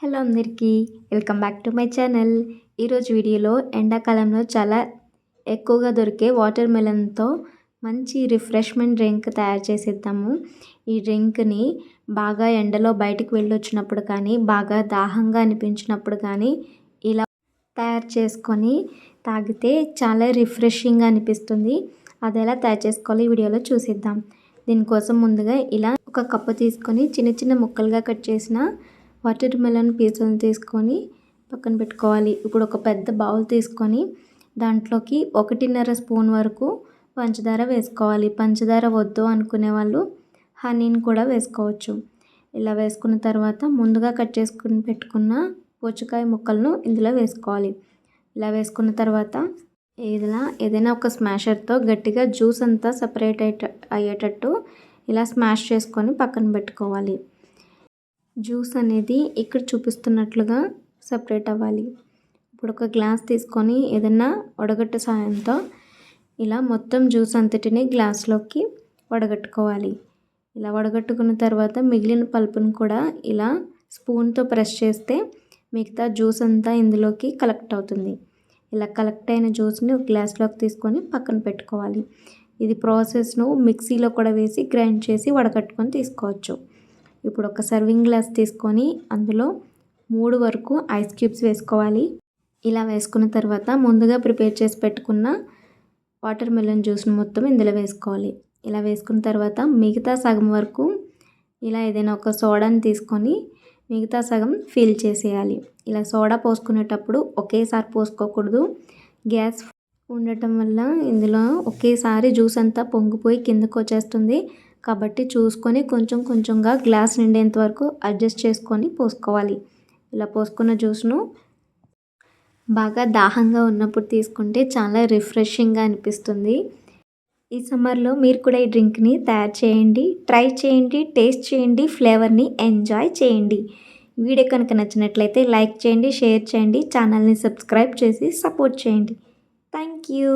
Hello అందరికీ welcome back to my channel. ఈరోజు వీడియోలో ఎండాకాలంలో చాలా ఎక్కువగా దొరికే వాటర్ మెలన్తో మంచి రిఫ్రెష్మెంట్ డ్రింక్ తయారు చేసేద్దాము. ఈ డ్రింక్ని బాగా ఎండలో బయటకు వెళ్ళొచ్చినప్పుడు కానీ, బాగా దాహంగా అనిపించినప్పుడు కానీ ఇలా తయారు చేసుకొని తాగితే చాలా రిఫ్రెషింగ్గా అనిపిస్తుంది. అది ఎలా తయారు చేసుకోవాలో ఈ వీడియోలో చూసేద్దాం. దీనికోసం ముందుగా ఇలా ఒక కప్పు తీసుకొని చిన్న చిన్న ముక్కలుగా కట్ చేసిన వాటర్ మెలన్ పీసులను తీసుకొని పక్కన పెట్టుకోవాలి. ఇప్పుడు ఒక పెద్ద బౌల్ తీసుకొని దాంట్లోకి 1.5 స్పూన్ వరకు పంచదార వేసుకోవాలి. పంచదార వద్దు అనుకునే వాళ్ళు హనీని కూడా వేసుకోవచ్చు. ఇలా వేసుకున్న తర్వాత ముందుగా కట్ చేసుకుని పెట్టుకున్న పుచ్చకాయ ముక్కలను ఇందులో వేసుకోవాలి. ఇలా వేసుకున్న తర్వాత ఏదైనా ఒక స్మాషర్తో గట్టిగా జ్యూస్ అంతా సపరేట్ అయ్యేటట్టు ఇలా స్మాష్ చేసుకొని పక్కన పెట్టుకోవాలి. జ్యూస్ అనేది ఇక్కడ చూపిస్తున్నట్లుగా సపరేట్ అవ్వాలి. ఇప్పుడు ఒక గ్లాస్ తీసుకొని ఏదైనా వడగట్టు సాయంతో ఇలా మొత్తం జ్యూస్ అంతటిని గ్లాస్లోకి వడగట్టుకోవాలి. ఇలా వడగట్టుకున్న తర్వాత మిగిలిన పల్పును కూడా ఇలా స్పూన్తో ప్రెస్ చేస్తే మిగతా జ్యూస్ అంతా ఇందులోకి కలెక్ట్ అవుతుంది. ఇలా కలెక్ట్ అయిన జ్యూస్ని ఒక గ్లాస్లోకి తీసుకొని పక్కన పెట్టుకోవాలి. ఇది ప్రాసెస్ను మిక్సీలో కూడా వేసి గ్రైండ్ చేసి వడగట్టుకొని తీసుకోవచ్చు. ఇప్పుడు ఒక సర్వింగ్ గ్లాస్ తీసుకొని అందులో 3 వరకు ఐస్ క్యూబ్స్ వేసుకోవాలి. ఇలా వేసుకున్న తర్వాత ముందుగా ప్రిపేర్ చేసి పెట్టుకున్న వాటర్ మెలన్ జ్యూస్ని మొత్తం ఇందులో వేసుకోవాలి. ఇలా వేసుకున్న తర్వాత మిగతా సగం వరకు ఇలా ఏదైనా ఒక సోడాని తీసుకొని మిగతా సగం ఫిల్ చేసేయాలి. ఇలా సోడా పోసుకునేటప్పుడు ఒకేసారి పోసుకోకూడదు. గ్యాస్ ఉండటం వల్ల ఇందులో ఒకేసారి జ్యూస్ అంతా పొంగిపోయి కిందకు వచ్చేస్తుంది. కాబట్టి చూసుకొని కొంచెం కొంచెంగా గ్లాస్ నిండేంత వరకు అడ్జస్ట్ చేసుకొని పోసుకోవాలి. ఇలా పోసుకున్న జ్యూస్ను బాగా దాహంగా ఉన్నప్పుడు తీసుకుంటే చాలా రిఫ్రెషింగ్గా అనిపిస్తుంది. ఈ సమ్మర్లో మీరు కూడా ఈ డ్రింక్ని తయారు చేయండి, ట్రై చేయండి, టేస్ట్ చేయండి, ఫ్లేవర్ని ఎంజాయ్ చేయండి. వీడియో కనుక నచ్చినట్లయితే లైక్ చేయండి, షేర్ చేయండి, ఛానల్ని సబ్స్క్రైబ్ చేసి సపోర్ట్ చేయండి. Thank you.